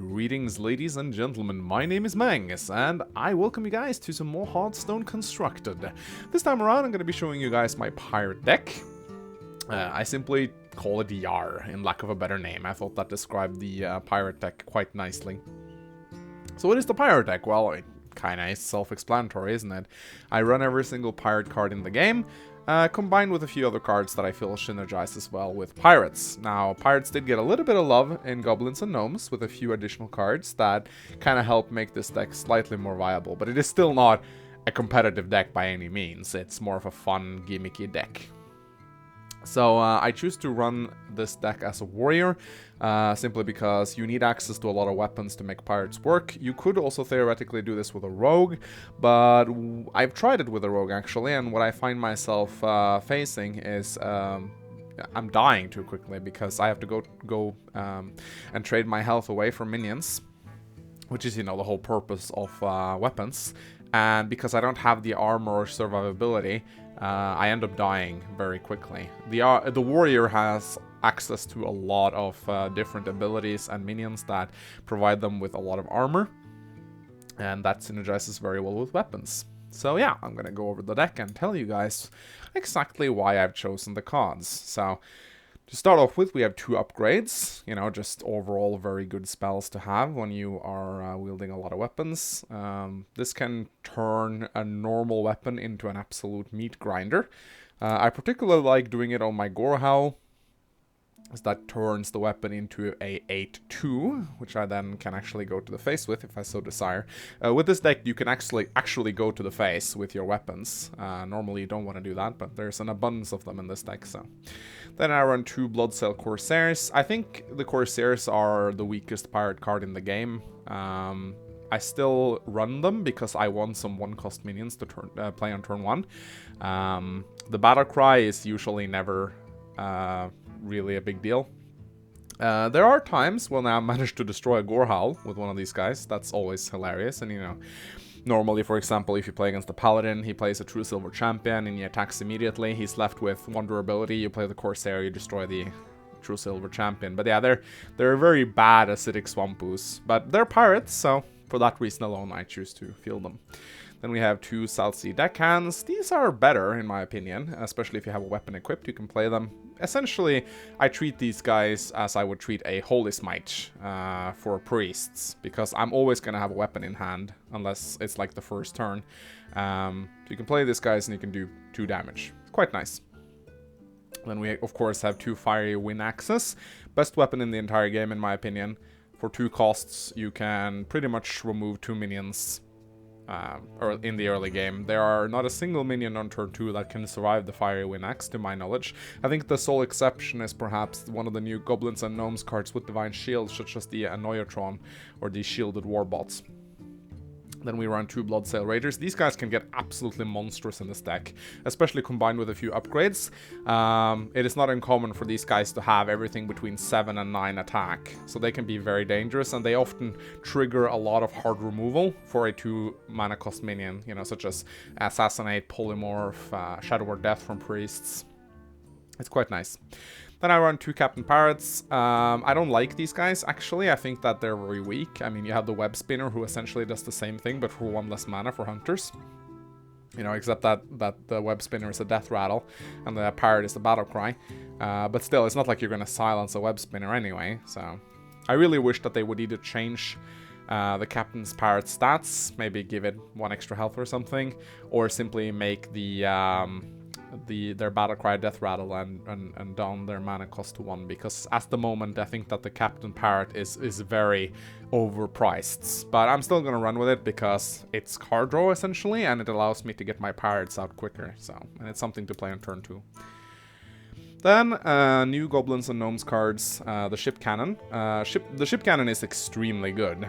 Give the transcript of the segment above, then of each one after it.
Greetings, ladies and gentlemen, my name is Mangus, and I welcome you guys to some more Hearthstone Constructed. This time around, I'm going to be showing you guys my Pirate deck. I simply call it Yar, in lack of a better name. I thought that described the Pirate deck quite nicely. So what is the Pirate deck? Well, it kinda is self-explanatory, isn't it? I run every single Pirate card in the game, combined with a few other cards that I feel synergize as well with Pirates. Now, Pirates did get a little bit of love in Goblins and Gnomes with a few additional cards that kind of help make this deck slightly more viable, but it is still not a competitive deck by any means. It's more of a fun, gimmicky deck. So I choose to run this deck as a warrior, simply because you need access to a lot of weapons to make pirates work. You could also theoretically do this with a rogue, but I've tried it with a rogue actually, and what I find myself facing is I'm dying too quickly because I have to go and trade my health away from minions, which is, you know, the whole purpose of weapons. And because I don't have the armor or survivability, I end up dying very quickly. The warrior has access to a lot of different abilities and minions that provide them with a lot of armor, and that synergizes very well with weapons. So yeah, I'm gonna go over the deck and tell you guys exactly why I've chosen the cards. So to start off with, we have two upgrades, you know, just overall very good spells to have when you are wielding a lot of weapons. This can turn a normal weapon into an absolute meat grinder. I particularly like doing it on my Gorehowl, as that turns the weapon into a 8-2, which I then can actually go to the face with if I so desire. With this deck, you can actually go to the face with your weapons. Normally you don't want to do that, but there's an abundance of them in this deck, so. Then I run two Bloodsail Corsairs. I think the Corsairs are the weakest pirate card in the game. I still run them because I want some one-cost minions to play on turn 1. The battle cry is usually never really a big deal. There are times when I manage to destroy a Gorehowl with one of these guys. That's always hilarious, and you know, normally, for example, if you play against the Paladin, he plays a True Silver Champion and he attacks immediately. He's left with one durability. You play the Corsair, you destroy the True Silver Champion. But yeah, they're very bad acidic Swampus, but they're pirates, so for that reason alone, I choose to field them. Then we have two Southsea Deckhands. These are better, in my opinion, especially if you have a weapon equipped, you can play them. Essentially, I treat these guys as I would treat a Holy Smite for priests, because I'm always going to have a weapon in hand, unless it's like the first turn. So you can play these guys and you can do 2 damage. It's quite nice. Then we, of course, have two Fiery Wind Axes. Best weapon in the entire game, in my opinion. For 2 costs, you can pretty much remove 2 minions or in the early game. There are not a single minion on turn 2 that can survive the Fiery Wind Axe, to my knowledge. I think the sole exception is perhaps one of the new Goblins and Gnomes cards with Divine Shield, such as the Annoyatron or the Shielded Warbots. Then we run two Bloodsail Raiders. These guys can get absolutely monstrous in this deck, especially combined with a few upgrades. It is not uncommon for these guys to have everything between 7 and 9 attack, so they can be very dangerous, and they often trigger a lot of hard removal for a 2 mana cost minion, you know, such as Assassinate, Polymorph, Shadow Word Death from Priests. It's quite nice. Then I run two Captain Parrots. I don't like these guys, actually. I think that they're very weak. I mean, you have the Web Spinner, who essentially does the same thing, but for 1 less mana for Hunters. You know, except that the Web Spinner is a Death Rattle, and the Parrot is the Battle Cry. But still, it's not like you're going to silence a Web Spinner anyway, so. I really wish that they would either change the Captain's Parrot stats, maybe give it 1 extra health or something, or simply make their battle cry Death Rattle and down their mana cost to 1, because at the moment I think that the Captain Parrot is very overpriced, but I'm still gonna run with it because it's card draw essentially, and it allows me to get my pirates out quicker, so, and it's something to play on turn 2. Then, new Goblins and Gnomes cards, the Ship Cannon. The Ship Cannon is extremely good.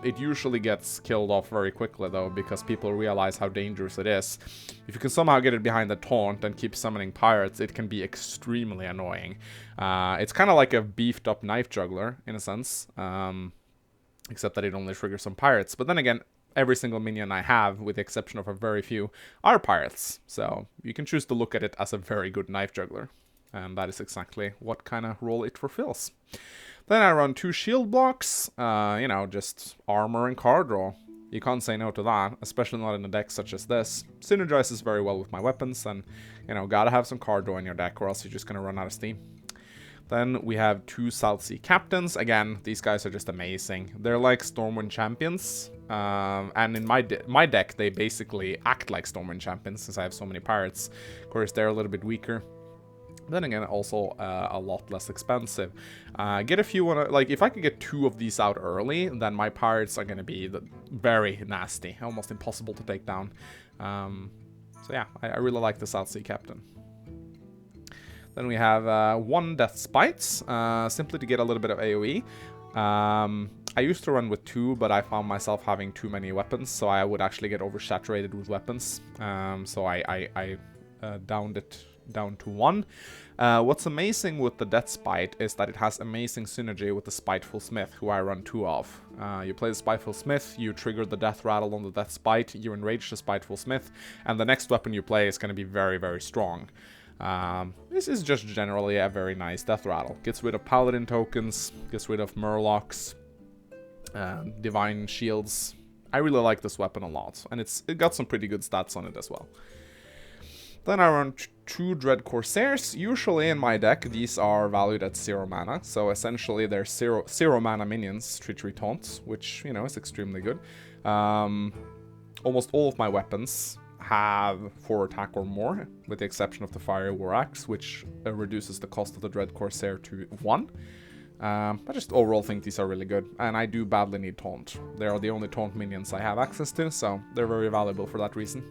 It usually gets killed off very quickly, though, because people realize how dangerous it is. If you can somehow get it behind the taunt and keep summoning pirates, it can be extremely annoying. It's kind of like a beefed-up Knife Juggler, in a sense, except that it only triggers some pirates. But then again, every single minion I have, with the exception of a very few, are pirates. So you can choose to look at it as a very good Knife Juggler. And that is exactly what kind of role it fulfills. Then I run 2 shield blocks, you know, just armor and card draw. You can't say no to that, especially not in a deck such as this. Synergizes very well with my weapons, and, you know, gotta have some card draw in your deck or else you're just gonna run out of steam. Then we have 2 Southsea Captains. Again, these guys are just amazing. They're like Stormwind champions, and in my deck, they basically act like Stormwind champions since I have so many pirates. Of course, they're a little bit weaker. Then again, also a lot less expensive. Get a few, like, if I could get 2 of these out early, then my pirates are going to be very nasty. Almost impossible to take down. So yeah, I really like the Southsea Captain. Then we have 1 Death Spites, simply to get a little bit of AoE. I used to run with 2, but I found myself having too many weapons, so I would actually get oversaturated with weapons. So I downed it down to 1. What's amazing with the Death Spite is that it has amazing synergy with the Spiteful Smith, who I run 2 of. You play the Spiteful Smith, you trigger the Death Rattle on the Death Spite, you enrage the Spiteful Smith, and the next weapon you play is going to be very, very strong. This is just generally a very nice Death Rattle. Gets rid of Paladin tokens, gets rid of Murlocs, Divine Shields. I really like this weapon a lot, and it got some pretty good stats on it as well. Then I run 2 Dread Corsairs. Usually in my deck, these are valued at 0 mana. So essentially they're 0 mana minions, Treachery Taunts, which, you know, is extremely good. Almost all of my weapons have 4 attack or more, with the exception of the Fire War Axe, which reduces the cost of the Dread Corsair to 1. I just overall think these are really good, and I do badly need Taunt. They are the only Taunt minions I have access to, so they're very valuable for that reason.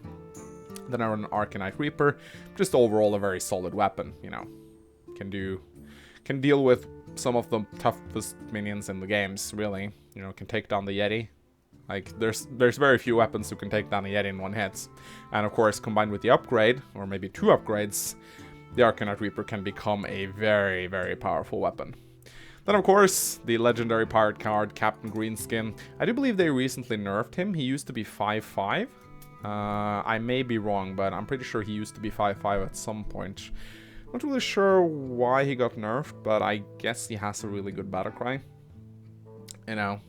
Then I run an Arcanite Reaper, just overall a very solid weapon, you know. Can deal with some of the toughest minions in the games, really. You know, can take down the Yeti. Like, there's very few weapons who can take down a Yeti in 1 hit. And of course, combined with the upgrade, or maybe 2 upgrades, the Arcanite Reaper can become a very, very powerful weapon. Then, of course, the legendary pirate card, Captain Greenskin. I do believe they recently nerfed him. He used to be 5/5. I may be wrong, but I'm pretty sure he used to be 5/5 at some point. Not really sure why he got nerfed, but I guess he has a really good battle cry. You know,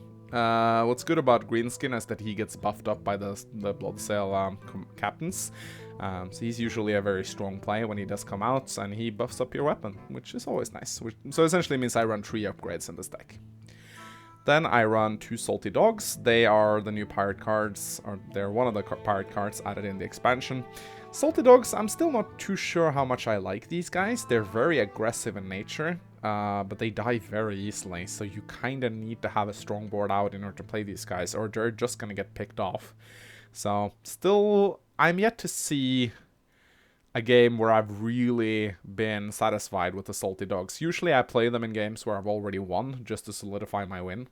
what's good about Greenskin is that he gets buffed up by the Bloodsail captains. So he's usually a very strong play when he does come out, and he buffs up your weapon, which is always nice. So essentially means I run 3 upgrades in this deck. Then I run 2 Salty Dogs. They are the new pirate cards, or they're one of the pirate cards added in the expansion. Salty Dogs, I'm still not too sure how much I like these guys. They're very aggressive in nature, but they die very easily, so you kind of need to have a strong board out in order to play these guys, or they're just going to get picked off. So, still, I'm yet to see a game where I've really been satisfied with the Salty Dogs. Usually I play them in games where I've already won, just to solidify my win.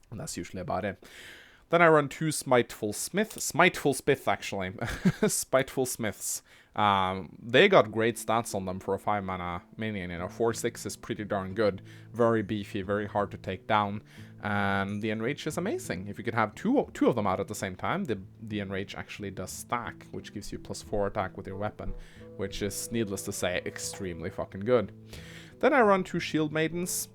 And that's usually about it. Then I run 2 Spiteful Smiths, actually. Spiteful Smiths. They got great stats on them for a 5 mana minion, you know. 4/6 is pretty darn good. Very beefy, very hard to take down. And the Enrage is amazing. If you can have two of them out at the same time, the Enrage actually does stack, which gives you +4 attack with your weapon, which is, needless to say, extremely fucking good. Then I run 2 Shieldmaidens.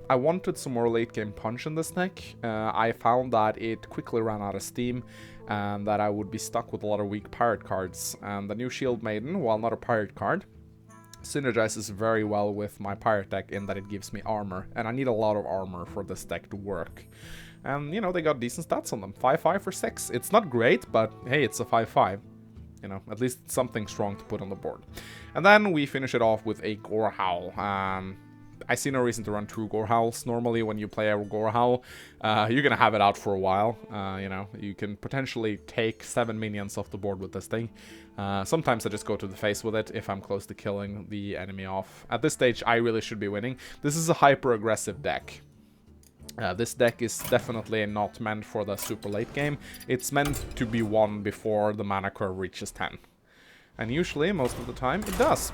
I wanted some more late game punch in this deck. I found that it quickly ran out of steam, and that I would be stuck with a lot of weak pirate cards. And the new Shieldmaiden, while not a pirate card, synergizes very well with my pirate deck in that it gives me armor, and I need a lot of armor for this deck to work. And, you know, they got decent stats on them. 5/5 for 6. It's not great, but hey, it's a 5/5. You know, at least something strong to put on the board. And then we finish it off with a Gorehowl. I see no reason to run 2 Gorehowls. Normally, when you play a Gorehowl, you're gonna have it out for a while. You know, you can potentially take 7 minions off the board with this thing. Sometimes I just go to the face with it if I'm close to killing the enemy off. At this stage, I really should be winning. This is a hyper-aggressive deck. This deck is definitely not meant for the super late game. It's meant to be won before the mana curve reaches 10. And usually, most of the time, it does.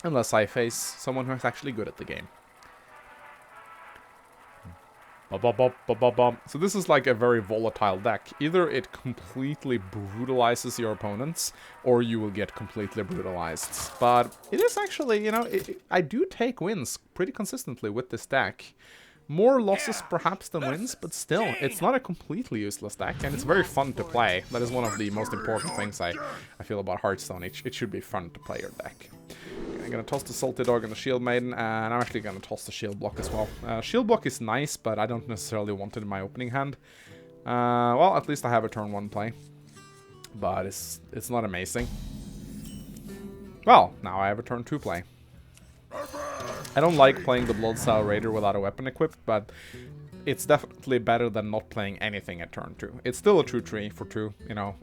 Unless I face someone who's actually good at the game. So this is like a very volatile deck. Either it completely brutalizes your opponents, or you will get completely brutalized. But it is actually, you know, I do take wins pretty consistently with this deck. More losses perhaps than wins, but still, it's not a completely useless deck, and it's very fun to play. That is one of the most important things I feel about Hearthstone. It should be fun to play your deck. I'm gonna toss the Salty Dog and the Shieldmaiden, and I'm actually gonna toss the Shield Block as well. Shield Block is nice, but I don't necessarily want it in my opening hand. Well, at least I have a turn 1 play. But it's not amazing. Well, now I have a turn 2 play. I don't like playing the Bloodsail Raider without a weapon equipped, but it's definitely better than not playing anything at turn 2. It's still a true tree for 2, you know.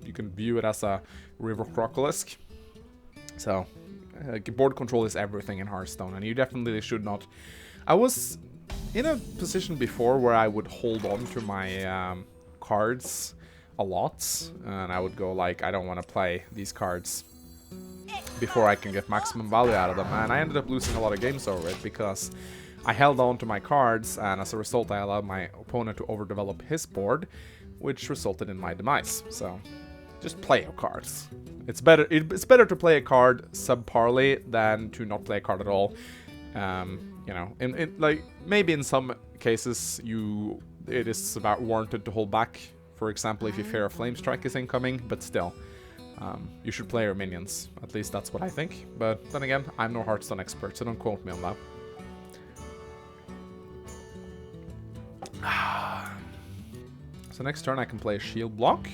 You can view it as a River Crocolisk. So, board control is everything in Hearthstone, and you definitely should not... I was in a position before where I would hold on to my cards a lot, and I would go like, I don't want to play these cards before I can get maximum value out of them, and I ended up losing a lot of games over it because I held on to my cards, and as a result I allowed my opponent to overdevelop his board, which resulted in my demise. So just play your cards. It's better to play a card subparly than to not play a card at all. You know, like maybe in some cases it is about warranted to hold back. For example, if you fear a flame strike is incoming, but still. You should play your minions. At least that's what I think. But then again, I'm no Hearthstone expert, so don't quote me on that. So next turn I can play a Shield Block,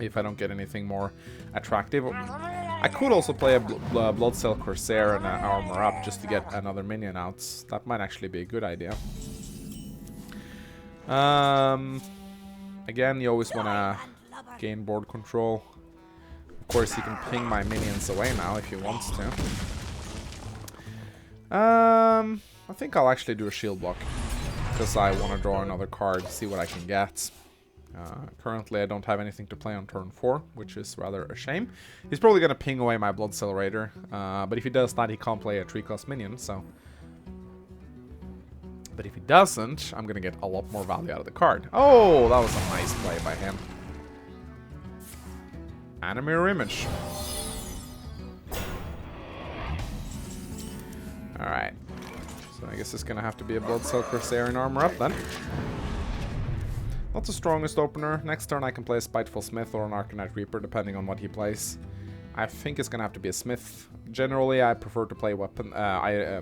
if I don't get anything more attractive. I could also play a Bloodsail Corsair and Armor Up just to get another minion out. That might actually be a good idea. Again, you always want to gain board control. Of course, he can ping my minions away now if he wants to. I think I'll actually do a Shield Block, because I want to draw another card, see what I can get. Currently, I don't have anything to play on turn 4, which is rather a shame. He's probably going to ping away my Bloodsail Raider, but if he does that, he can't play a 3-cost minion, so... But if he doesn't, I'm going to get a lot more value out of the card. Oh, that was a nice play by him. And a mirror image. Alright. So I guess it's gonna have to be a Bloodsail Corsair and Armor Up then. Not the strongest opener. Next turn I can play a Spiteful Smith or an Arcanite Reaper, depending on what he plays. I think it's gonna have to be a Smith. Generally, I prefer to play weapon...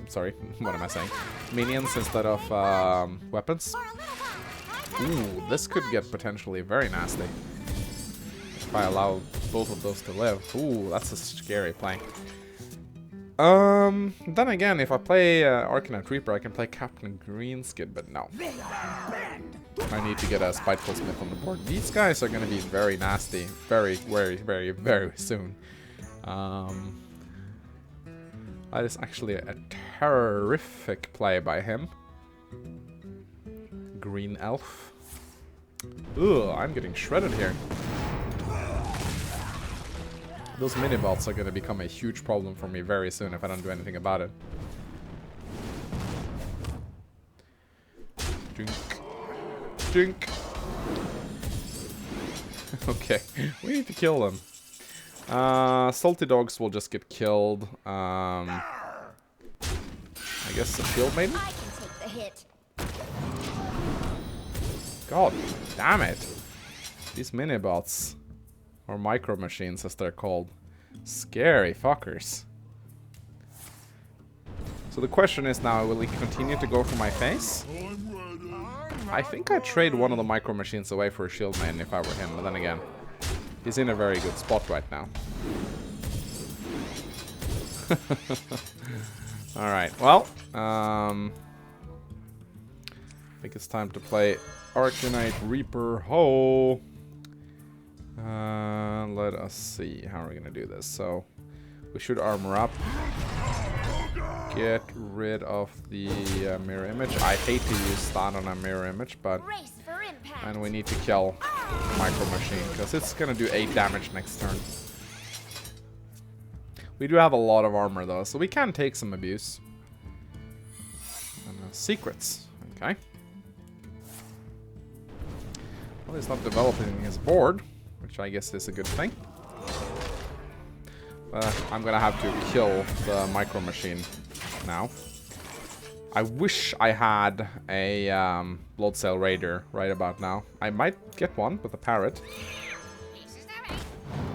sorry, what am I saying? Minions instead of weapons. Ooh, this could get potentially very nasty. If I allow both of those to live. Ooh, that's a scary play. Then again, if I play Arcanite Reaper, I can play Captain Greenskin, but no. I need to get a Spiteful Smith on the board. These guys are going to be very nasty very, very soon. That is actually a terrific play by him. Green Elf. Ugh, I'm getting shredded here. Those mini-bots are going to become a huge problem for me very soon if I don't do anything about it. Jink. Okay, we need to kill them. Salty Dogs will just get killed. I guess the Shieldmaiden? I can take the hit. God damn it. These mini-bots. Or micro machines, as they're called. Scary fuckers. So the question is now, will he continue to go for my face? I think I'd trade one of the micro machines away for a Shieldmaiden if I were him, but then again, he's in a very good spot right now. Alright, well, I think it's time to play Arcanite Reaper. Ho! Let us see how we're gonna do this. So we should armor up, get rid of the mirror image. I hate to use that on a mirror image, but and we need to kill Micro Machine because it's gonna do 8 damage next turn. We do have a lot of armor though, so we can take some abuse. And, secrets, okay. Well, he's not developing his board, which I guess is a good thing. I'm gonna have to kill the micro machine now. I wish I had a Bloodsail Raider right about now. I might get one with a Parrot.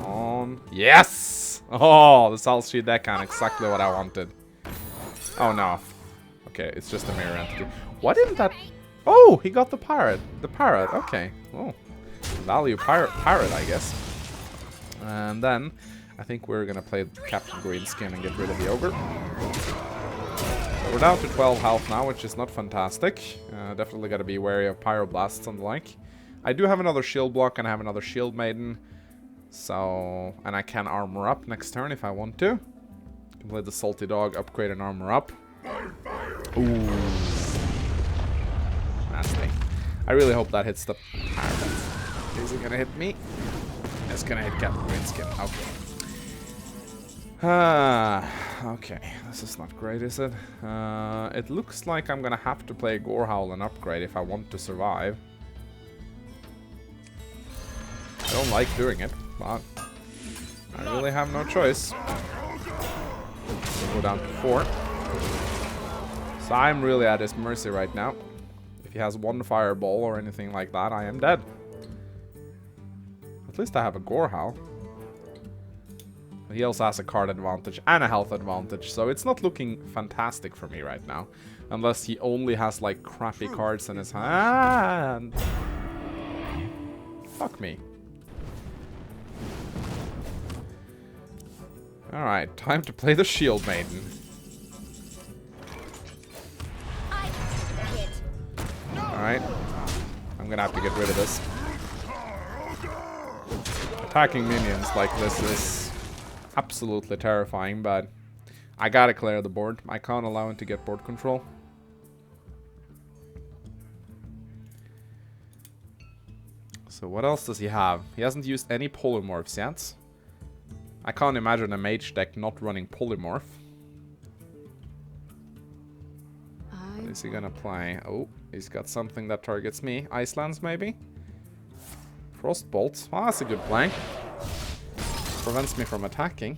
On. Yes! Oh, the Southsea Deckhand, exactly what I wanted. Oh no. Okay, it's just a mirror entity. Why didn't that... Oh, he got the Parrot. The Parrot, okay. Oh. Value Parrot, I guess. And then, I think we're gonna play Captain Greenskin and get rid of the Ogre. So we're down to 12 health now, which is not fantastic. Definitely gotta be wary of Pyroblasts and the like. I do have another shield block and I have another Shieldmaiden. So, and I can armor up next turn if I want to. Can play the Salty Dog, upgrade and armor up. Ooh. Nasty. I really hope that hits the Parrot. Is it gonna hit me? It's gonna hit Captain Greenskin. Okay. Okay. This is not great, is it? It looks like I'm gonna have to play Gorehowl and upgrade if I want to survive. I don't like doing it, but I really have no choice. We'll go down to 4. So I'm really at his mercy right now. If he has one fireball or anything like that, I am dead. At least I have a Gorehowl. He also has a card advantage and a health advantage, so it's not looking fantastic for me right now. Unless he only has, like, crappy cards in his hand. Fuck me. Alright, time to play the Shieldmaiden. Alright. I'm gonna have to get rid of this. Attacking minions like this is absolutely terrifying, but I gotta clear the board. I can't allow him to get board control. So what else does he have? He hasn't used any polymorphs yet. I can't imagine a mage deck not running polymorph. What is he gonna play? Oh, he's got something that targets me. Icelands, maybe? Frostbolt. Oh, that's a good play. Prevents me from attacking.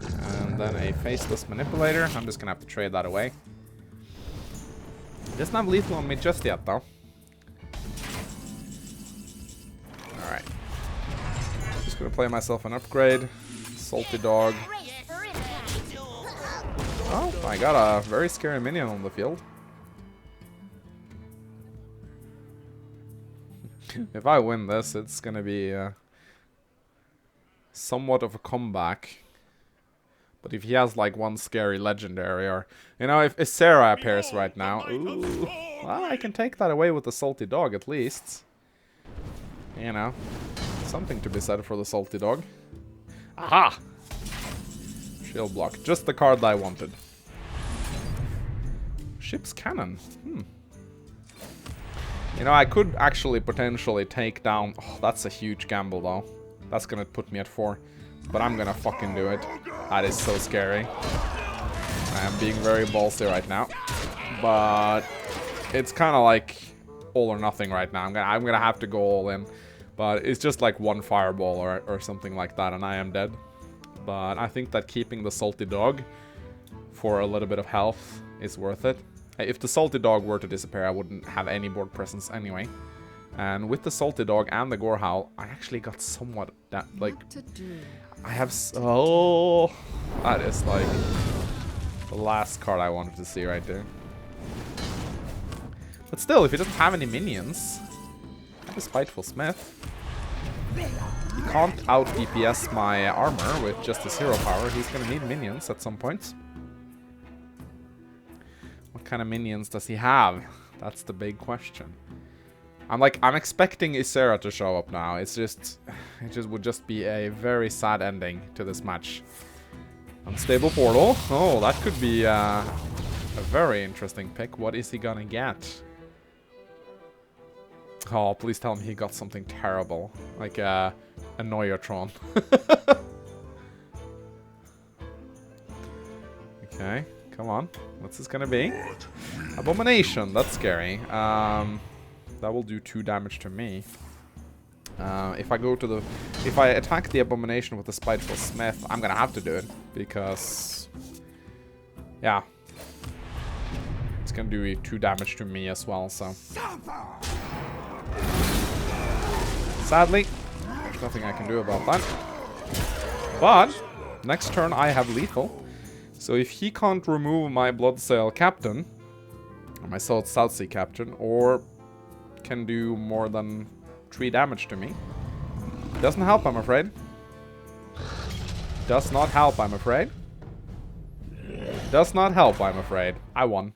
And then a Faceless Manipulator. I'm just gonna have to trade that away. Doesn't have lethal on me just yet, though. Alright. Just gonna play myself an upgrade. Salty Dog. Oh, I got a very scary minion on the field. If I win this, it's gonna be somewhat of a comeback. But if he has like one scary legendary, or you know, if Sarah appears right now, ooh, well, I can take that away with the Salty Dog at least. You know, something to be said for the Salty Dog. Aha! Shield block, just the card that I wanted. Ship's Cannon. You know, I could actually potentially take down... Oh, that's a huge gamble, though. That's gonna put me at 4. But I'm gonna fucking do it. That is so scary. I am being very ballsy right now. But it's kind of like all or nothing right now. I'm gonna have to go all in. But it's just like one fireball or something like that, and I am dead. But I think that keeping the Salty Dog for a little bit of health is worth it. If the Salty Dog were to disappear, I wouldn't have any board presence anyway. And with the Salty Dog and the Gorehowl, I actually got somewhat that, like... I have so... That is, like, the last card I wanted to see right there. But still, if he doesn't have any minions... I have a Spiteful Smith. He can't out-DPS my armor with just his hero power. He's gonna need minions at some point. What kind of minions does he have? That's the big question. I'm expecting Ysera to show up now. It would just be a very sad ending to this match. Unstable Portal. Oh, that could be a very interesting pick. What is he gonna get? Oh, please tell me he got something terrible. Like a Noyotron. Okay, come on. What's this gonna be? Abomination, that's scary. That will do 2 damage to me. If I attack the Abomination with the Spiteful Smith, I'm gonna have to do it. Because... yeah. It's gonna do 2 damage to me as well, so... sadly, there's nothing I can do about that. But, next turn I have lethal. So if he can't remove my Bloodsail Captain, or my Southsea Captain, or can do more than 3 damage to me, doesn't help, I'm afraid. Does not help, I'm afraid. Does not help, I'm afraid. I won.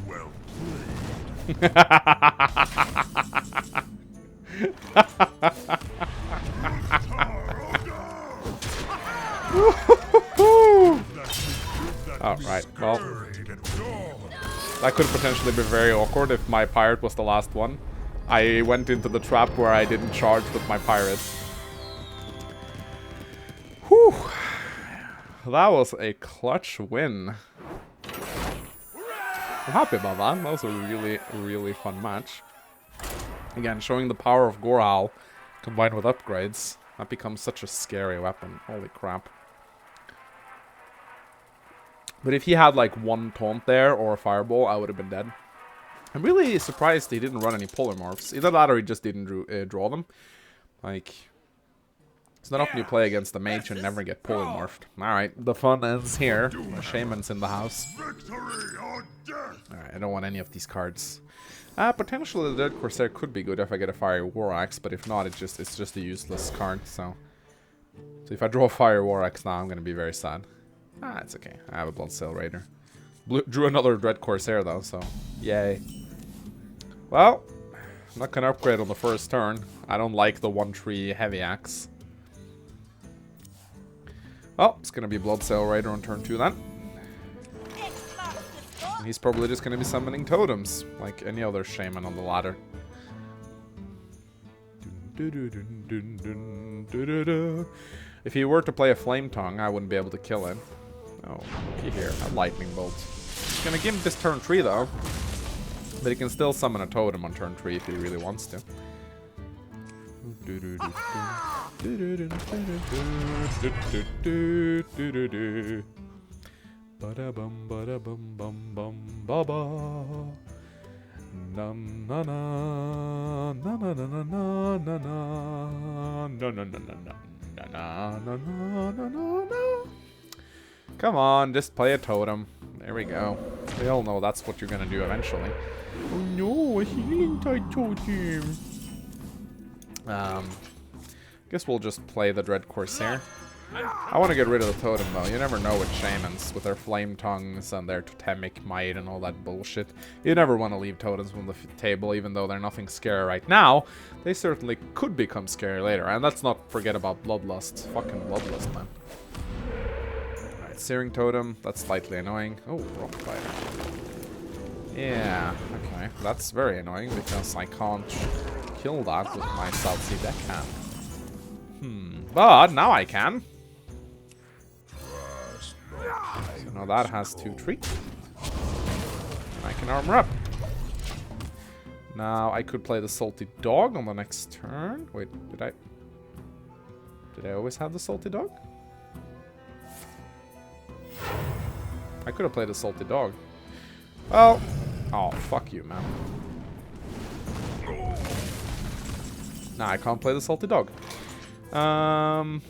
Well Alright, well. That could potentially be very awkward if my pirate was the last one. I went into the trap where I didn't charge with my pirate. Whew. That was a clutch win. I'm happy about that. That was a really, really fun match. Again, showing the power of Gorehowl combined with upgrades. That becomes such a scary weapon. Holy crap. But if he had like 1 taunt there or a fireball, I would have been dead. I'm really surprised he didn't run any polymorphs. Either that or he just didn't draw them. Like, it's not often you play against the mage and never get polymorphed. Alright, the fun ends here. The Shaman's in the house. Alright, I don't want any of these cards. Potentially the Dead Corsair could be good if I get a Fire War Axe, but if not, it's just a useless card, so if I draw a Fire War Axe now, I'm gonna be very sad. It's okay. I have a Bloodsail Raider. Drew another Dread Corsair though, so yay. Well, I'm not gonna upgrade on the first turn. I don't like the 1-3 heavy axe. Well, it's gonna be Bloodsail Raider on turn 2 then. And he's probably just gonna be summoning totems, like any other shaman on the ladder. If he were to play a Flame Tongue, I wouldn't be able to kill him. Oh, looky here, a Lightning Bolt. It's gonna give him this turn 3 though. But he can still summon a totem on turn 3 if he really wants to. Ba-da-bum, ba-da-bum, bum, bum, ba-ba. Na-na-na, na-na-na-na-na-na-na, na-na-na-na-na-na-na-na-na-na. Come on, just play a totem. There we go. We all know that's what you're gonna do eventually. Oh no, a healing type totem. Guess we'll just play the Dread Corsair. I want to get rid of the totem though. You never know with shamans, with their flame tongues and their totemic might and all that bullshit. You never want to leave totems on the table, even though they're nothing scary right now. They certainly could become scary later. And let's not forget about Bloodlust. Fucking Bloodlust, man. Alright, Searing Totem. That's slightly annoying. Oh, Rock Fighter. Yeah, okay. That's very annoying because I can't kill that with my Southsea Deckhand. But now I can. So now that has 2-3. I can armor up. Now I could play the Salty Dog on the next turn. Wait, did I always have the Salty Dog? I could have played the Salty Dog. Well, oh, fuck you, man. Nah, I can't play the Salty Dog. How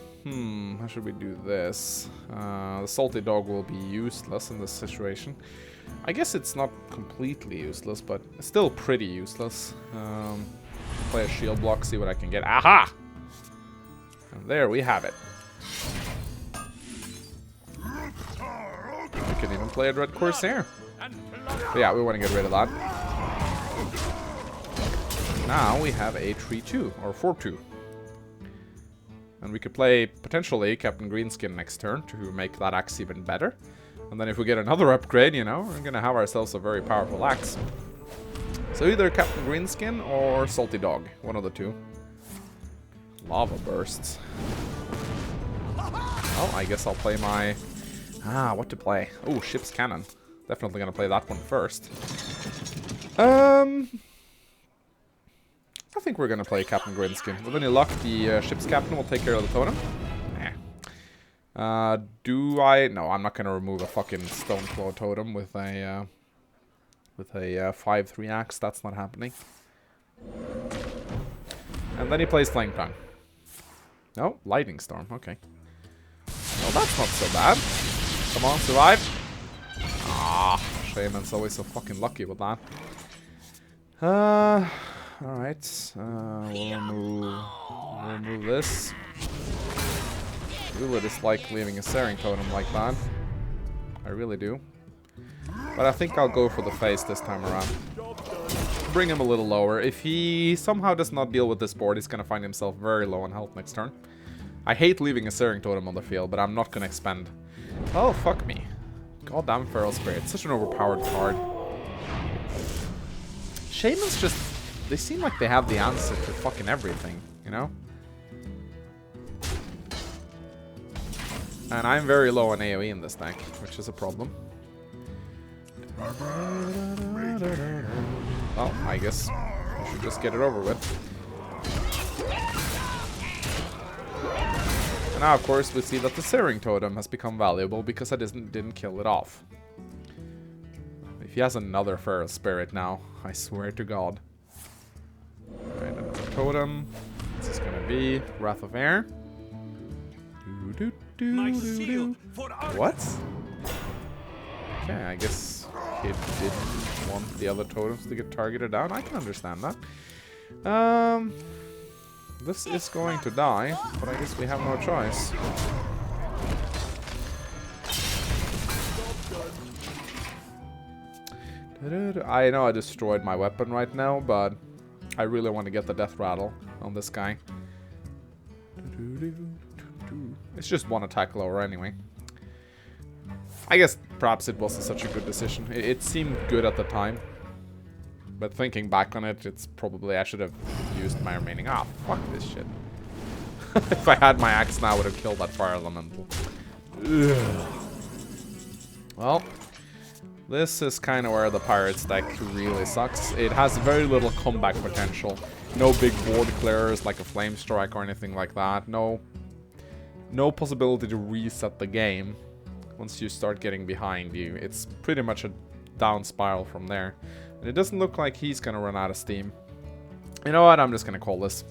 should we do this? The Salty Dog will be useless in this situation. I guess it's not completely useless, but it's still pretty useless. Play a shield block, see what I can get. Aha! And there we have it. We can even play a Dread Corsair. But yeah, we want to get rid of that. Now we have a 3-2, or 4-2. And we could play, potentially, Captain Greenskin next turn to make that axe even better. And then if we get another upgrade, you know, we're gonna have ourselves a very powerful axe. So either Captain Greenskin or Salty Dog, one of the two. Lava Bursts. Well, I guess I'll play my... what to play? Oh, Ship's Cannon. Definitely gonna play that one first. I think we're gonna play Captain Greenskin. With any luck, the ship's captain will take care of the totem. Do I? No, I'm not gonna remove a fucking stone claw totem with a 5/3 axe. That's not happening. And then he plays Flame Tongue. No, Lightning Storm. Okay. Well, that's not so bad. Come on, survive. Ah, Shaman's always so fucking lucky with that. Alright. We'll remove this. Really dislike leaving a Searing Totem like that. I really do. But I think I'll go for the face this time around. Bring him a little lower. If he somehow does not deal with this board, he's gonna find himself very low on health next turn. I hate leaving a Searing Totem on the field, but I'm not gonna expend. Oh, fuck me. Goddamn Feral Spirit. Such an overpowered card. Shamans just... They seem like they have the answer to fucking everything, you know? And I'm very low on AoE in this deck, which is a problem. Well, I guess I should just get it over with. And now, of course, we see that the Searing Totem has become valuable because I didn't kill it off. If he has another Feral Spirit now, I swear to God. Alright, another totem. This is gonna be Wrath of Air. What? Okay, I guess he didn't want the other totems to get targeted down. I can understand that. This is going to die, but I guess we have no choice. I know I destroyed my weapon right now, but I really want to get the death rattle on this guy. It's just one attack lower anyway. I guess perhaps it wasn't such a good decision. It seemed good at the time. But thinking back on it, it's probably I should have used my remaining... Ah, fuck this shit. If I had my axe now, I would have killed that fire elemental. Ugh. Well, this is kind of where the Pirates deck really sucks. It has very little comeback potential. No big board clearers like a Flame Strike or anything like that. No possibility to reset the game once you start getting behind you. It's pretty much a down spiral from there. And it doesn't look like he's gonna run out of steam. You know what? I'm just gonna call this.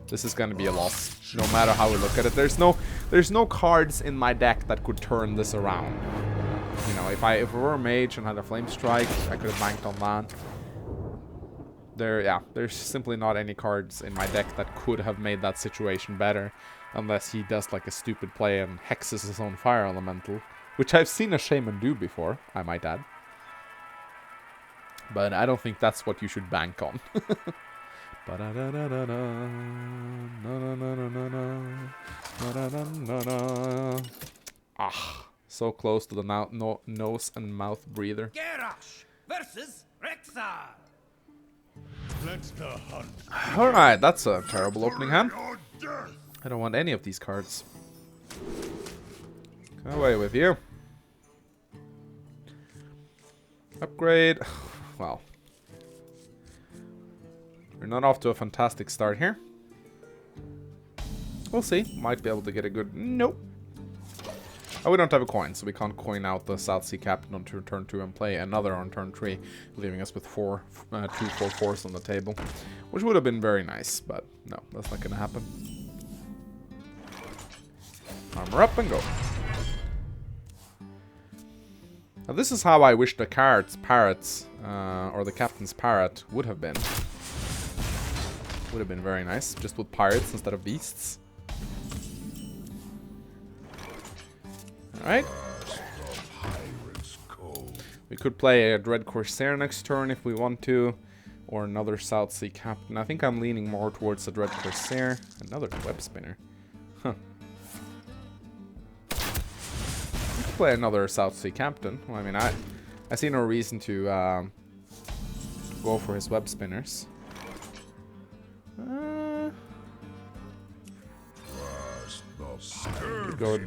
This is gonna be a loss, no matter how we look at it. There's no cards in my deck that could turn this around. You know, if it were a Mage and had a Flame Strike, I could have banked on that. There's simply not any cards in my deck that could have made that situation better, unless he does like a stupid play and hexes his own fire elemental, which I've seen a Shaman do before, I might add. But I don't think that's what you should bank on. Ah, so close to the nose and mouth breather. Garrosh versus Rexar. Alright, that's a terrible opening hand. I don't want any of these cards. Go away with you. Upgrade. Well, we're not off to a fantastic start here. We'll see. Might be able to get a good... Nope. Oh, we don't have a coin, so we can't coin out the Southsea Captain on turn 2 and play another on turn 3, leaving us with 2 4/4s on the table, which would have been very nice, but no, that's not gonna happen. Armor up and go. Now this is how I wish the Parrots, or the Captain's Parrot would have been. Would have been very nice, just with pirates instead of beasts. Alright. We could play a Dread Corsair next turn if we want to, or another Southsea Captain. I think I'm leaning more towards the Dread Corsair. Another Web Spinner. Huh. We could play another Southsea Captain. Well, I mean, I see no reason to go for his Web Spinners.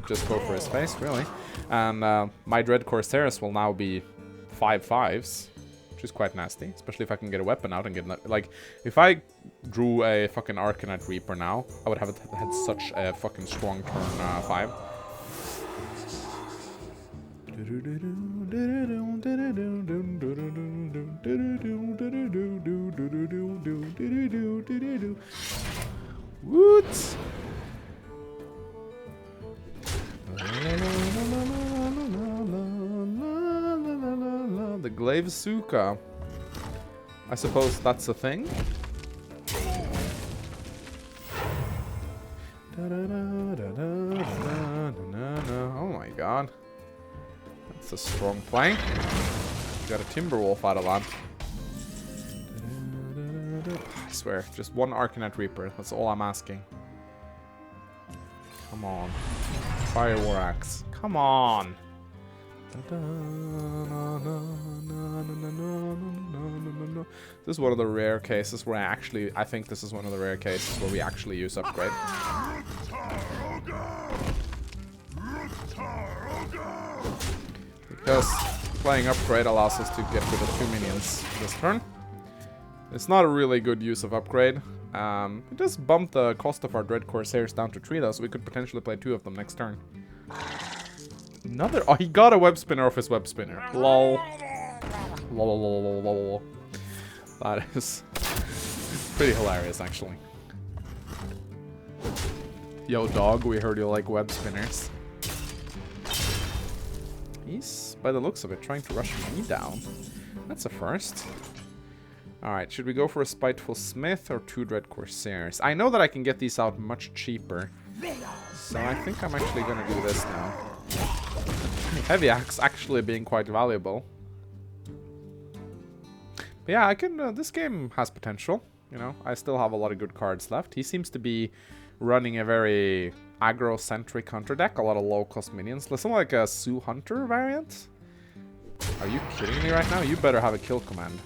Just go for his face, really. And my Dread Corsairs will now be 5/5s, which is quite nasty. Especially if I can get a weapon out and get... Like, if I drew a fucking Arcanite Reaper now, I would have had such a fucking strong turn 5. Woot! The Glaivesuka. I suppose that's a thing. Oh my god. That's a strong flank. Got a Timberwolf out of that. I swear, just one Arcanite Reaper. That's all I'm asking. Come on. Fire War Axe. Come on. This is one of the rare cases where I think this is one of the rare cases where we actually use upgrade. Because playing upgrade allows us to get rid of 2 minions this turn. It's not a really good use of upgrade. It does bump the cost of our Dread Corsairs down to 3 though, so we could potentially play 2 of them next turn. Another... Oh, he got a web spinner off his web spinner. Lol. Lol, lol, lol, lol, lol. That is pretty hilarious, actually. Yo, dog, we heard you like web spinners. He's, by the looks of it, trying to rush me down. That's a first. Alright, should we go for a Spiteful Smith or 2 Dread Corsairs? I know that I can get these out much cheaper. So I think I'm actually going to do this now. Heavy Axe actually being quite valuable. But yeah, I can... this game has potential. You know, I still have a lot of good cards left. He seems to be running a very aggro-centric hunter deck. A lot of low-cost minions. Something like a Sioux Hunter variant? Are you kidding me right now? You better have a kill command.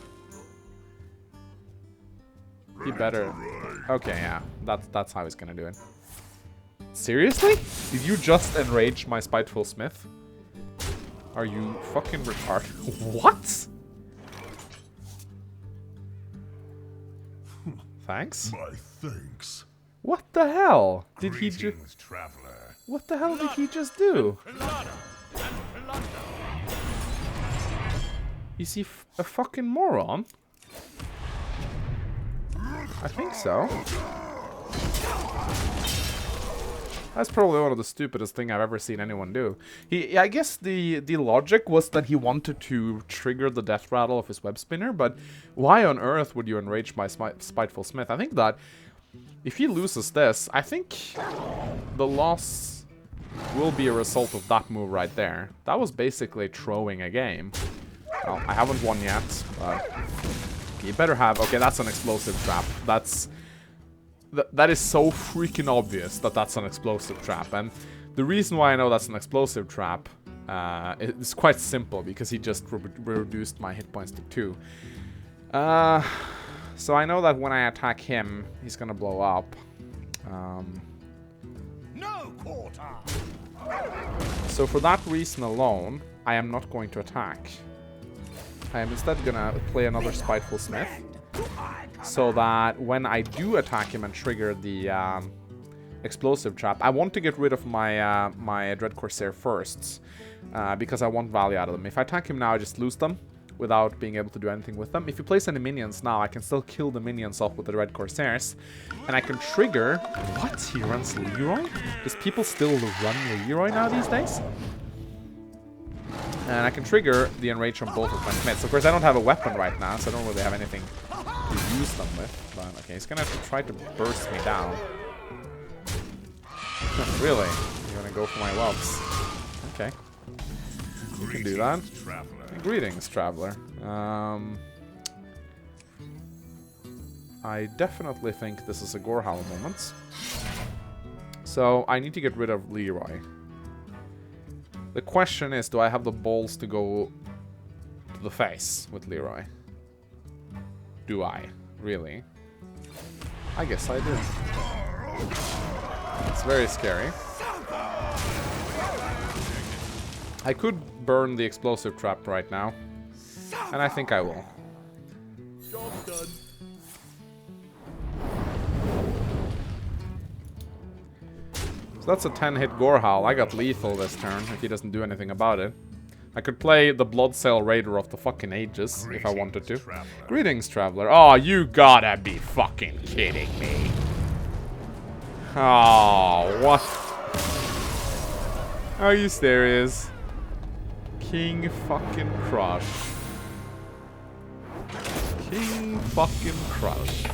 He better... Okay, yeah. That's how he's gonna do it. Seriously? Did you just enrage my Spiteful Smith? Are you fucking retarded? What? Thanks? My thanks. What the hell? Did he just... Traveler. What the hell did he just do? Is he a fucking moron? I think so. That's probably one of the stupidest things I've ever seen anyone do. I guess the logic was that he wanted to trigger the death rattle of his web spinner, but why on earth would you enrage my Spiteful Smith? I think that if he loses this, I think the loss will be a result of that move right there. That was basically throwing a game. Well, I haven't won yet, but you better have... Okay, that's an explosive trap. That is so freaking obvious that that's an explosive trap. And the reason why I know that's an explosive trap is quite simple, because he just reduced my hit points to 2. So I know that when I attack him, he's gonna blow up. No quarter. So for that reason alone, I am not going to attack. I am instead gonna play another Spiteful Smith, so that when I do attack him and trigger the explosive trap, I want to get rid of my my Dread Corsair first, because I want value out of them. If I attack him now, I just lose them without being able to do anything with them. If you place any minions now, I can still kill the minions off with the Dread Corsairs, and I can trigger... What? He runs Leroy? Does people still run Leroy now these days? And I can trigger the enrage on both of my Smiths. Of course, I don't have a weapon right now, so I don't really have anything to use them with. But okay, he's gonna have to try to burst me down. Really? You're gonna go for my whelps? Okay. You can do that. Greetings, traveler. I definitely think this is a Gorehowl moment. So I need to get rid of Leroy. The question is, do I have the balls to go to the face with Leroy? Do I? Really? I guess I do. It's very scary. I could burn the explosive trap right now, and I think I will. So that's a 10-hit Gorehowl. I got lethal this turn if he doesn't do anything about it. I could play the Bloodsail Raider of the fucking ages if I wanted to. Greetings, Traveler. Oh, you gotta be fucking kidding me. Oh, what? Are you serious? King fucking Crush. King fucking Crush.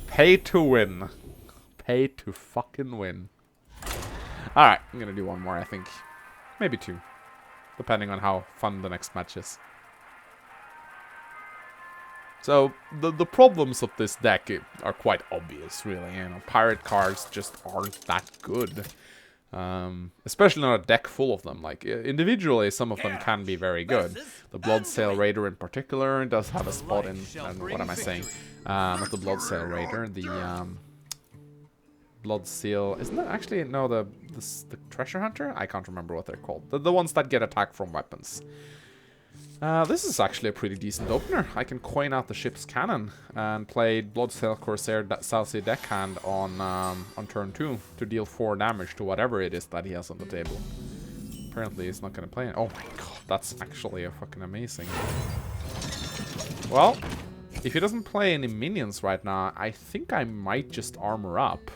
Pay to win. Pay to fucking win. Alright, I'm gonna do one more, I think. Maybe two. Depending on how fun the next match is. So, the problems of this deck are quite obvious, really. You know, pirate cards just aren't that good. Especially not a deck full of them. Like, individually, some of them can be very good. The Bloodsail Raider in particular does have a spot in... what am I saying? Not the Bloodsail Raider, the... Bloodsail... Isn't that actually... No, the Treasure Hunter? I can't remember what they're called. The ones that get attacked from weapons. This is actually a pretty decent opener. I can coin out the ship's cannon and play Bloodsail Corsair Southsea Deckhand on turn 2 to deal 4 damage to whatever it is that he has on the table. Apparently he's not going to play it. Oh my god, that's actually a fucking amazing. Well, if he doesn't play any minions right now, I think I might just armor up.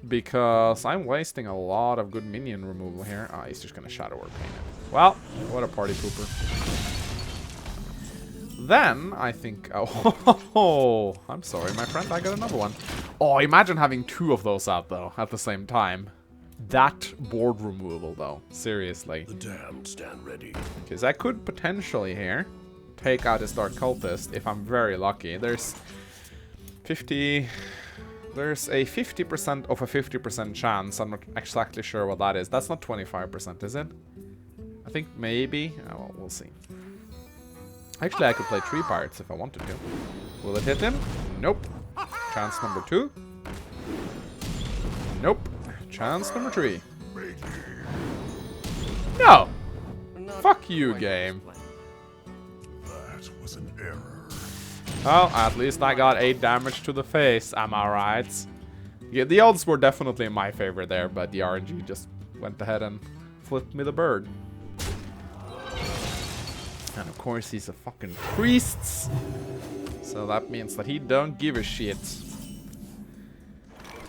Because I'm wasting a lot of good minion removal here. Ah, he's just gonna Shadow or Paint it. Well, what a party pooper. Then, I think... Oh, I'm sorry, my friend, I got another one. Oh, imagine having 2 of those out, though, at the same time. That board removal, though. Seriously. The damned stand ready. Because I could potentially here take out his Dark Cultist if I'm very lucky. There's 50... There's a 50% of a 50% chance. I'm not exactly sure what that is. That's not 25%, is it? I think maybe. Oh, well, we'll see. Actually, I could play 3 pirates if I wanted to. Will it hit him? Nope. Chance number 2. Nope. Chance number 3. No! Fuck you, game. That was an error. Well, at least I got 8 damage to the face, am I right? Yeah, the odds were definitely in my favor there, but the RNG just went ahead and flipped me the bird. And of course he's a fucking priest, so that means that he don't give a shit.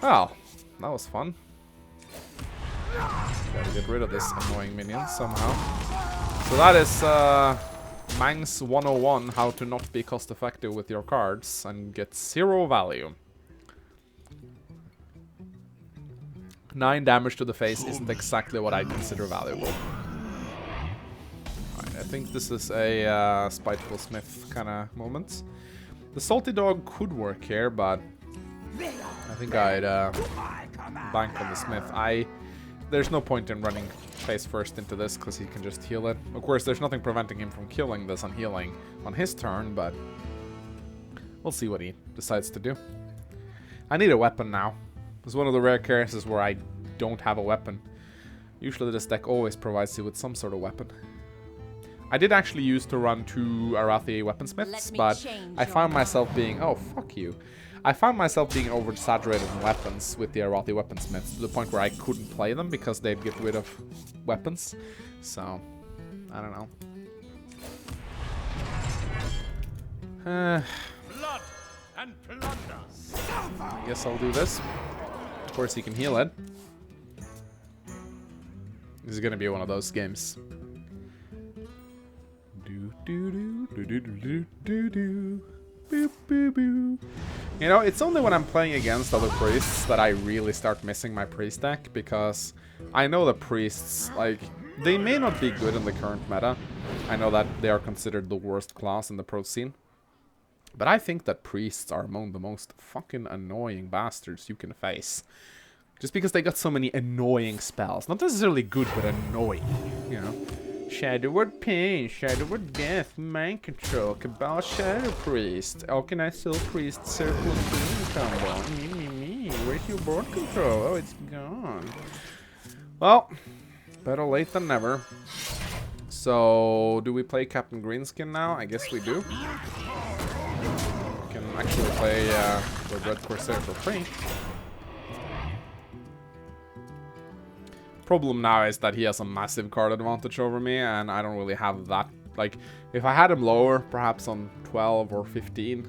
Well, that was fun. Gotta get rid of this annoying minion somehow. So that is Mang's 101, how to not be cost effective with your cards and get 0 value. 9 damage to the face isn't exactly what I'd consider valuable. Alright, I think this is a Spiteful Smith kind of moment. The Salty Dog could work here, but I think I'd bank on the Smith. There's no point in running face first into this because he can just heal it. Of course, there's nothing preventing him from killing this unhealing on his turn, but we'll see what he decides to do. I need a weapon now. It's one of the rare cases where I don't have a weapon. Usually this deck always provides you with some sort of weapon. I did actually used to run 2 Arathi weaponsmiths, but I found myself being... Oh, fuck you. I found myself being oversaturated in weapons with the Arathi weaponsmiths to the point where I couldn't play them because they'd get rid of weapons. So, I don't know. Blood and plunder. I guess I'll do this. Of course, he can heal it. This is gonna be one of those games. Do do do do do do do do. Boop, boop, boop. You know, it's only when I'm playing against other priests that I really start missing my priest deck, because I know the priests, like, they may not be good in the current meta. I know that they are considered the worst class in the pro scene. But I think that priests are among the most fucking annoying bastards you can face. Just because they got so many annoying spells. Not necessarily good, but annoying, you know. Shadow Word Pain, Shadow Word Death, Mind Control, Cabal Shadow Priest, Arcanite Soul Priest, Circle and combo. Me. Where's your board control? Oh, it's gone. Well, better late than never. So, do we play Captain Greenskin now? I guess we do. We can actually play the Red Corsair for free. Problem now is that he has a massive card advantage over me, and I don't really have that. Like, if I had him lower, perhaps on 12 or 15,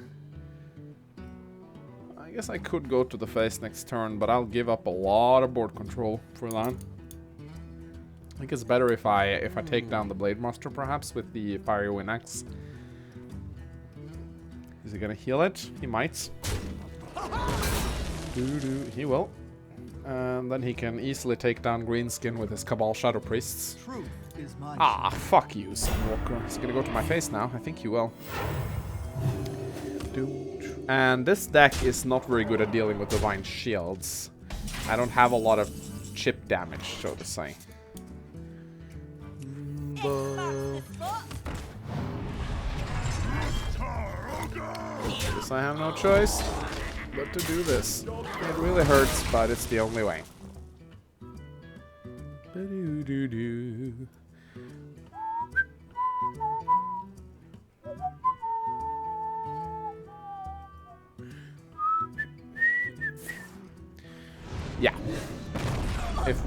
I guess I could go to the face next turn, but I'll give up a lot of board control for that. I think it's better if I take down the Blade Master, perhaps, with the Fiery Wind Axe. Is he gonna heal it? He might. He will. And then he can easily take down Greenskin with his Cabal Shadow Priests. Ah, fuck you, Sunwalker. He's gonna go to my face now. I think he will. And this deck is not very good at dealing with Divine Shields. I don't have a lot of chip damage, so to say. Guess I have no choice but to do this. It really hurts, but it's the only way. Yeah.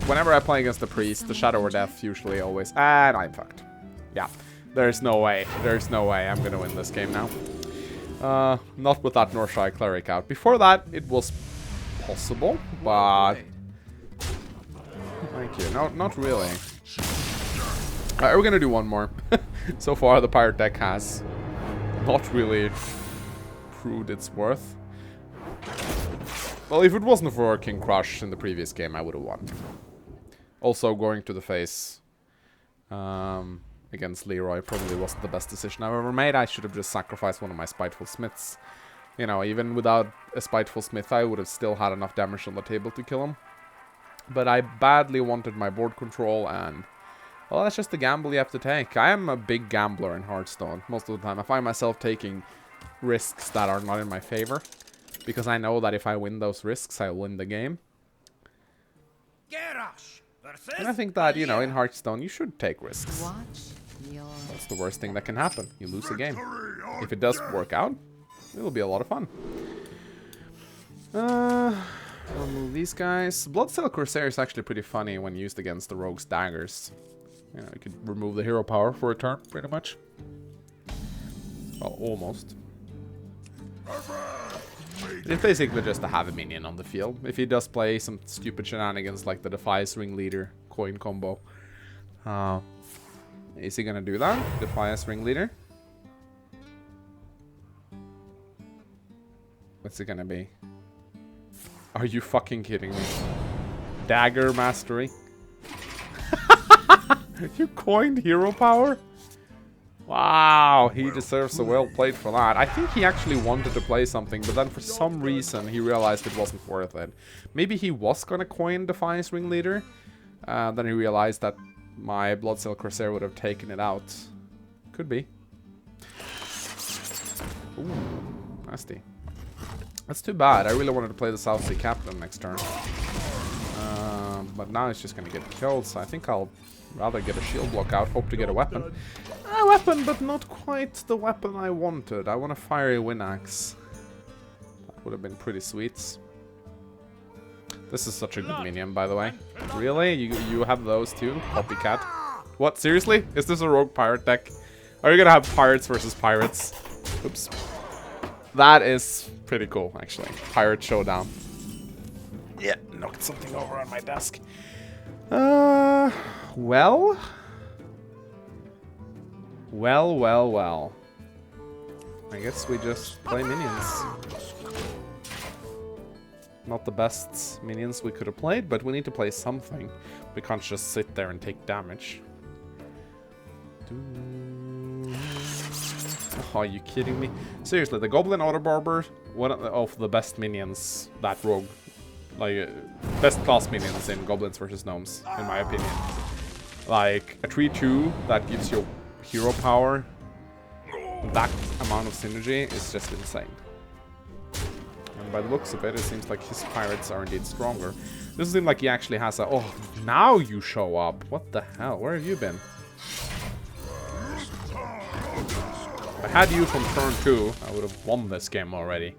Whenever I play against the priest, the Shadow or Death usually always... And I'm fucked. Yeah. There's no way. There's no way I'm gonna win this game now. Not with that Northshire Cleric out. Before that, it was possible, but... Thank you. No, not really. Alright, we're gonna do one more. So far, the Pirate deck has not really proved its worth. Well, if it wasn't for King Crush in the previous game, I would have won. Also, going to the face against Leroy probably wasn't the best decision I've ever made. I should have just sacrificed one of my Spiteful Smiths. You know, even without a Spiteful Smith, I would have still had enough damage on the table to kill him. But I badly wanted my board control, and... well, that's just the gamble you have to take. I am a big gambler in Hearthstone. Most of the time, I find myself taking risks that are not in my favor. Because I know that if I win those risks, I win the game. And I think that, you know, in Hearthstone, you should take risks. That's the worst thing that can happen. You lose a game. If it does work out, it'll be a lot of fun. I'll move these guys. Bloodsail Corsair is actually pretty funny when used against the Rogue's Daggers. You know, you could remove the hero power for a turn, pretty much. Well, almost. It's basically just to have a minion on the field. If he does play some stupid shenanigans like the Defias Ringleader coin combo. Is he gonna do that? Defias Ringleader? What's it gonna be? Are you fucking kidding me? Dagger Mastery? You coined hero power? Wow, he deserves a well played for that. I think he actually wanted to play something, but then for some reason he realized it wasn't worth it. Maybe he was gonna coin Defiance Ringleader, then he realized that my Bloodsail Corsair would have taken it out. Could be. Ooh, nasty. That's too bad. I really wanted to play the Southsea Captain next turn. But now he's just gonna get killed, so I think I'll rather get a shield block out, hope to get a weapon. A weapon, but not quite the weapon I wanted. I want a Fiery Wind Axe. That would have been pretty sweet. This is such a good minion, by the way. Really? You have those too? Copycat. What? Seriously? Is this a rogue pirate deck? Are you gonna have pirates versus pirates? Oops. That is pretty cool, actually. Pirate Showdown. Yeah, knocked something over on my desk. Well. Well. I guess we just play minions. Not the best minions we could have played, but we need to play something. We can't just sit there and take damage. Oh, are you kidding me? Seriously, the Goblin Autobarber, one of the best minions that rogue, like, best class minions in Goblins versus Gnomes, in my opinion. Like, a 3-2 that gives you hero power, that amount of synergy is just insane. And by the looks of it, it seems like his pirates are indeed stronger. Doesn't seem like he actually has a... Oh, now you show up. What the hell? Where have you been? If I had you from turn 2, I would have won this game already.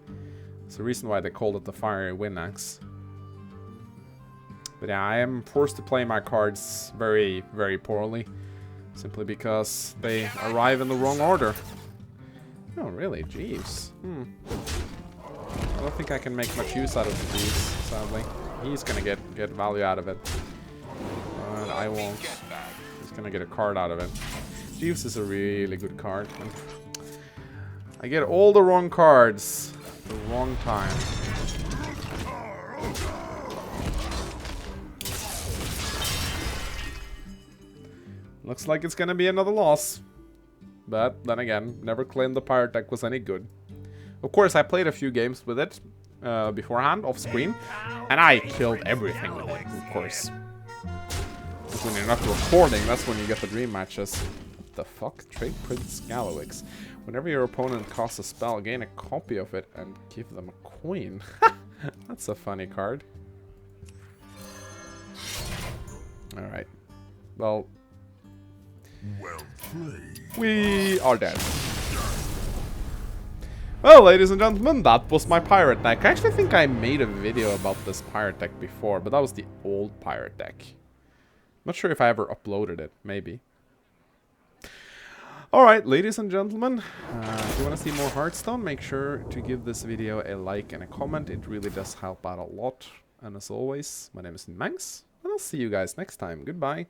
It's the reason why they called it the Fiery Wind Axe. But yeah, I am forced to play my cards very, very poorly. Simply because they arrive in the wrong order. Oh, really? Jeeves. I don't think I can make much use out of the Jeeves, sadly. He's gonna get value out of it. But I won't. He's gonna get a card out of it. Jeeves is a really good card. I get all the wrong cards at the wrong time. Looks like it's gonna be another loss. But then again, never claimed the Pirate deck was any good. Of course, I played a few games with it beforehand, off screen, and I killed everything with it, of course. Because when you're not recording, that's when you get the dream matches. What the fuck? Trade Prince Galowix. Whenever your opponent casts a spell, gain a copy of it and give them a coin. That's a funny card. Alright. Well, we are dead. Well, ladies and gentlemen, that was my pirate deck. I actually think I made a video about this pirate deck before, but that was the old pirate deck. Not sure if I ever uploaded it. Maybe. Alright, ladies and gentlemen, if you want to see more Hearthstone, make sure to give this video a like and a comment. It really does help out a lot. And as always, my name is Mangs, and I'll see you guys next time. Goodbye.